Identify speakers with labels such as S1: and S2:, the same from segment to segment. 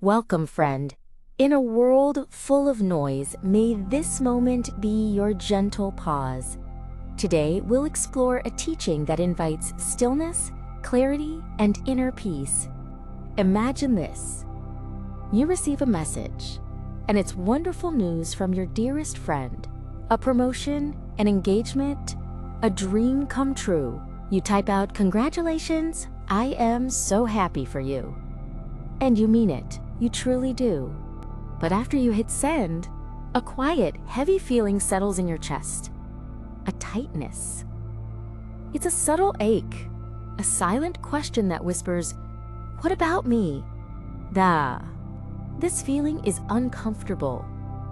S1: Welcome, friend. In a world full of noise, may this moment be your gentle pause. Today, we'll explore a teaching that invites stillness, clarity, and inner peace. Imagine this. You receive a message, and it's wonderful news from your dearest friend. A promotion, an engagement, a dream come true. You type out, "Congratulations, I am so happy for you." And you mean it, you truly do. But after you hit send, a quiet, heavy feeling settles in your chest. A tightness. It's a subtle ache, a silent question that whispers, "What about me?" This feeling is uncomfortable,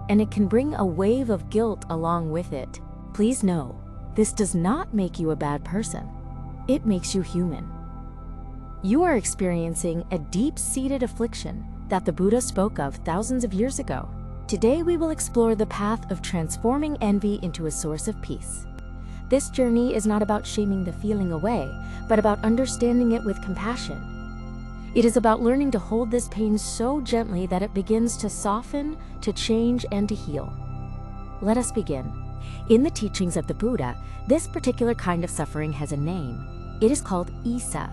S1: and it can bring a wave of guilt along with it. Please know, this does not make you a bad person. It makes you human. You are experiencing a deep-seated affliction that the Buddha spoke of thousands of years ago. Today we will explore the path of transforming envy into a source of peace. This journey is not about shaming the feeling away, but about understanding it with compassion. It is about learning to hold this pain so gently that it begins to soften, to change, and to heal. Let us begin. In the teachings of the Buddha, this particular kind of suffering has a name. It is called Issa,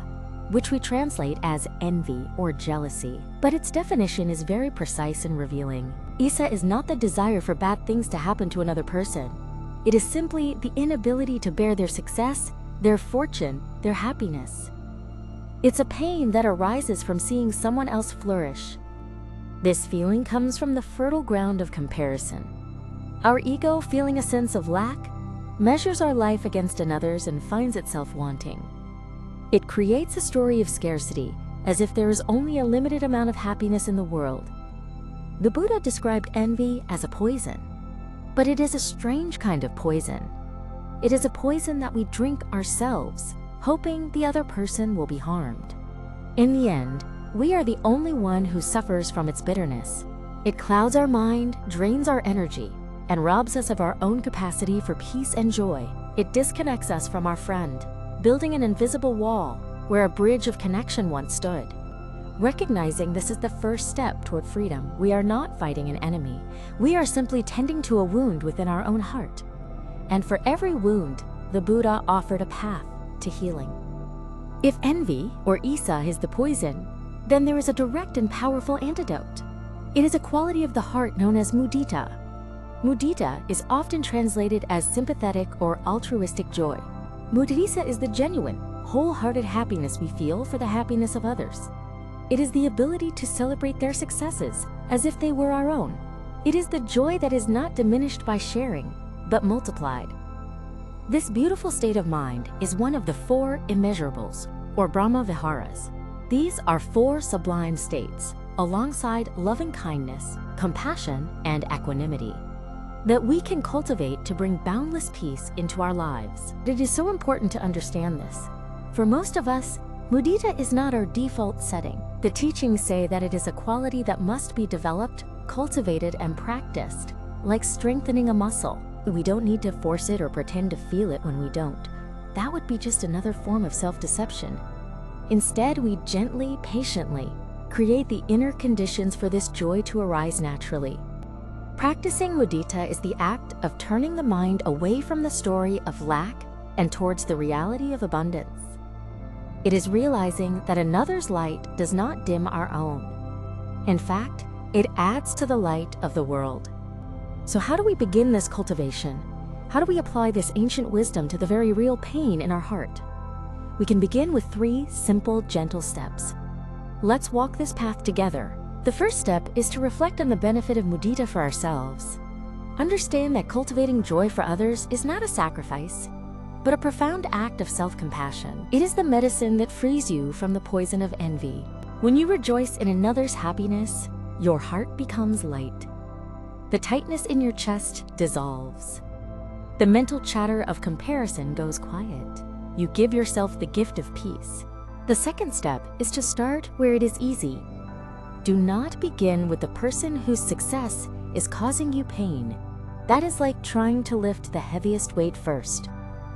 S1: which we translate as envy or jealousy. But its definition is very precise and revealing. Issa is not the desire for bad things to happen to another person. It is simply the inability to bear their success, their fortune, their happiness. It's a pain that arises from seeing someone else flourish. This feeling comes from the fertile ground of comparison. Our ego, feeling a sense of lack, measures our life against another's and finds itself wanting. It creates a story of scarcity, as if there is only a limited amount of happiness in the world. The Buddha described envy as a poison, but it is a strange kind of poison. It is a poison that we drink ourselves, hoping the other person will be harmed. In the end, we are the only one who suffers from its bitterness. It clouds our mind, drains our energy, and robs us of our own capacity for peace and joy. It disconnects us from our friend, building an invisible wall where a bridge of connection once stood. Recognizing this is the first step toward freedom, we are not fighting an enemy. We are simply tending to a wound within our own heart. And for every wound, the Buddha offered a path to healing. If envy, or Issa, is the poison, then there is a direct and powerful antidote. It is a quality of the heart known as Mudita. Mudita is often translated as sympathetic or altruistic joy. Mudita is the genuine, wholehearted happiness we feel for the happiness of others. It is the ability to celebrate their successes as if they were our own. It is the joy that is not diminished by sharing, but multiplied. This beautiful state of mind is one of the four immeasurables, or Brahma Viharas. These are four sublime states, alongside loving kindness, compassion, and equanimity, that we can cultivate to bring boundless peace into our lives. It is so important to understand this. For most of us, mudita is not our default setting. The teachings say that it is a quality that must be developed, cultivated, and practiced, like strengthening a muscle. We don't need to force it or pretend to feel it when we don't. That would be just another form of self-deception. Instead, we gently, patiently create the inner conditions for this joy to arise naturally. Practicing mudita is the act of turning the mind away from the story of lack and towards the reality of abundance. It is realizing that another's light does not dim our own. In fact, it adds to the light of the world. So how do we begin this cultivation? How do we apply this ancient wisdom to the very real pain in our heart? We can begin with 3 simple, gentle steps. Let's walk this path together. The first step is to reflect on the benefit of mudita for ourselves. Understand that cultivating joy for others is not a sacrifice, but a profound act of self-compassion. It is the medicine that frees you from the poison of envy. When you rejoice in another's happiness, your heart becomes light. The tightness in your chest dissolves. The mental chatter of comparison goes quiet. You give yourself the gift of peace. The second step is to start where it is easy. Do not begin with the person whose success is causing you pain. That is like trying to lift the heaviest weight first.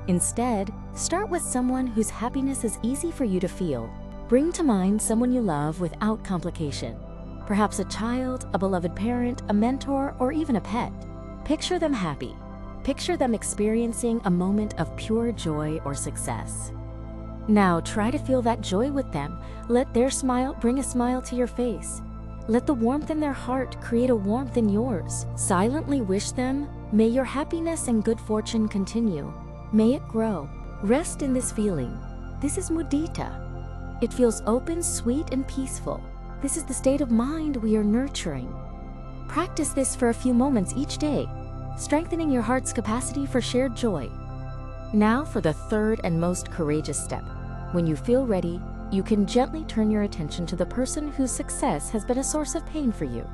S1: Instead, start with someone whose happiness is easy for you to feel. Bring to mind someone you love without complication. perhaps a child, a beloved parent, a mentor, or even a pet. Picture them happy. Picture them experiencing a moment of pure joy or success. Now try to feel that joy with them. Let their smile bring a smile to your face. Let the warmth in their heart create a warmth in yours. Silently wish them, may your happiness and good fortune continue. May it grow. Rest in this feeling. This is Mudita. It feels open, sweet, and peaceful. This is the state of mind we are nurturing. Practice this for a few moments each day, strengthening your heart's capacity for shared joy. Now for the third and most courageous step. When you feel ready, you can gently turn your attention to the person whose success has been a source of pain for you.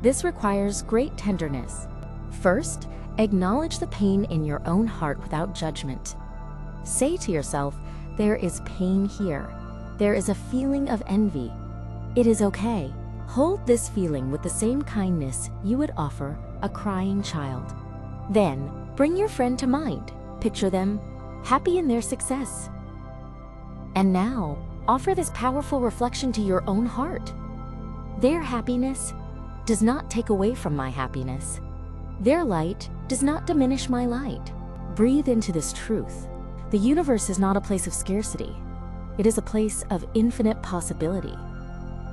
S1: This requires great tenderness. First, acknowledge the pain in your own heart without judgment. Say to yourself, there is pain here. There is a feeling of envy. It is okay. Hold this feeling with the same kindness you would offer a crying child. Then, bring your friend to mind. Picture them happy in their success. And now, offer this powerful reflection to your own heart. Their happiness does not take away from my happiness. Their light does not diminish my light. Breathe into this truth. The universe is not a place of scarcity. It is a place of infinite possibility.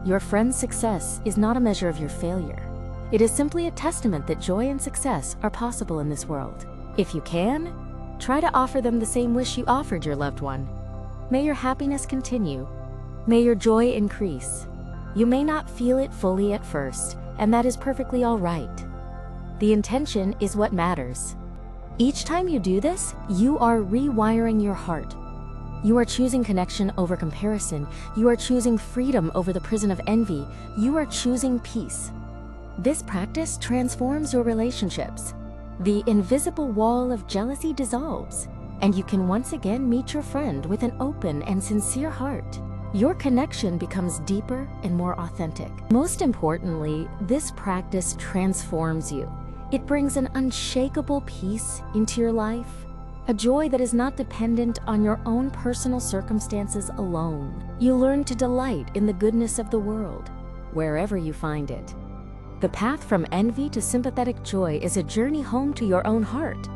S1: Your friend's success is not a measure of your failure. It is simply a testament that joy and success are possible in this world. If you can, try to offer them the same wish you offered your loved one. May your happiness continue. May your joy increase. You may not feel it fully at first, and that is perfectly all right. The intention is what matters. Each time you do this, you are rewiring your heart. You are choosing connection over comparison. You are choosing freedom over the prison of envy. You are choosing peace. This practice transforms your relationships. The invisible wall of jealousy dissolves, and you can once again meet your friend with an open and sincere heart. Your connection becomes deeper and more authentic. Most importantly, this practice transforms you. It brings an unshakable peace into your life, a joy that is not dependent on your own personal circumstances alone. You learn to delight in the goodness of the world, wherever you find it. The path from envy to sympathetic joy is a journey home to your own heart.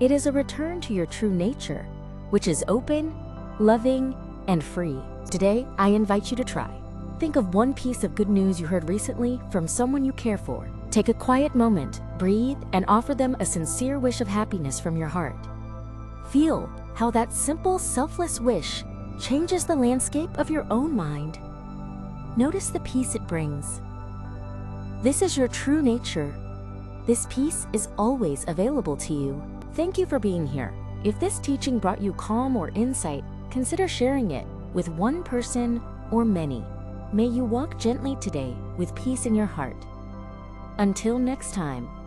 S1: It is a return to your true nature, which is open, loving, and free. Today, I invite you to try. Think of one piece of good news you heard recently from someone you care for. Take a quiet moment, breathe, and offer them a sincere wish of happiness from your heart. Feel how that simple, selfless wish changes the landscape of your own mind. Notice the peace it brings. This is your true nature. This peace is always available to you. Thank you for being here. If this teaching brought you calm or insight, consider sharing it with one person or many. May you walk gently today with peace in your heart. Until next time.